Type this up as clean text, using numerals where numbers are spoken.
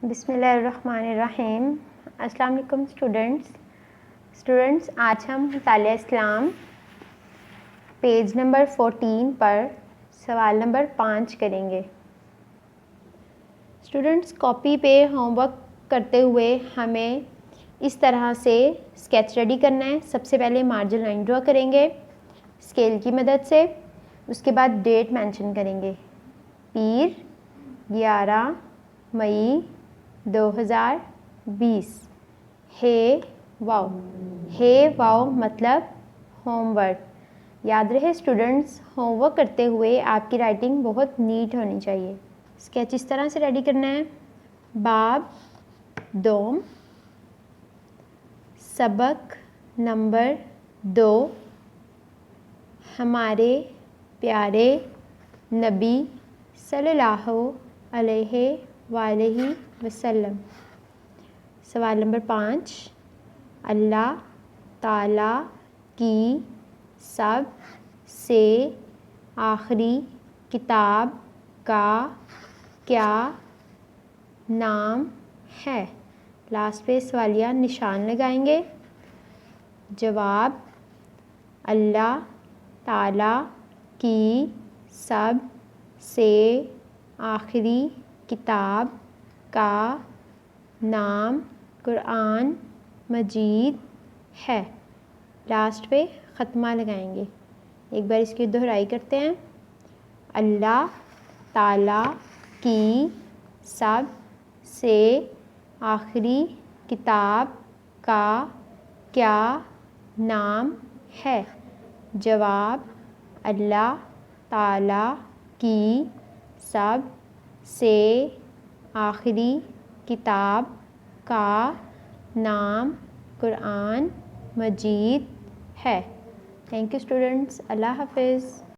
بسم اللہ الرحمن الرحیم۔ السلام علیکم اسٹوڈنٹس، آج ہم مطالعہ اسلام پیج نمبر 14 پر سوال نمبر 5 کریں گے۔ اسٹوڈنٹس، کاپی پہ ہوم ورک کرتے ہوئے ہمیں اس طرح سے اسکیچ ریڈی کرنا ہے۔ سب سے پہلے مارجن لائن ڈرا کریں گے اسکیل کی مدد سے، اس کے بعد ڈیٹ مینشن کریں گے، پیر 11 مئی 2020۔ ہے واؤ مطلب ہوم ورک۔ یاد رہے اسٹوڈنٹس، ہوم ورک کرتے ہوئے آپ کی رائٹنگ بہت نیٹ ہونی چاہیے۔ اسکیچ اس طرح سے ریڈی کرنا ہے۔ باب دوم، سبق نمبر 2، ہمارے پیارے نبی صلی اللہ علیہ وآلہ وسلم۔ سوال نمبر 5، اللہ تعالیٰ کی سب سے آخری کتاب کا کیا نام ہے؟ لاسٹ پہ سوالیہ نشان لگائیں گے۔ جواب: اللہ تعالیٰ کی سب سے آخری کتاب کا نام قرآن مجید ہے۔ لاسٹ پہ ختمہ لگائیں گے۔ ایک بار اس کی دہرائی کرتے ہیں۔ اللہ تعالیٰ کی سب سے آخری کتاب کا کیا نام ہے؟ جواب: اللہ تعالیٰ کی سب سے آخری کتاب کا نام قرآن مجید ہے۔ تھینک یو اسٹوڈنٹس، اللہ حافظ۔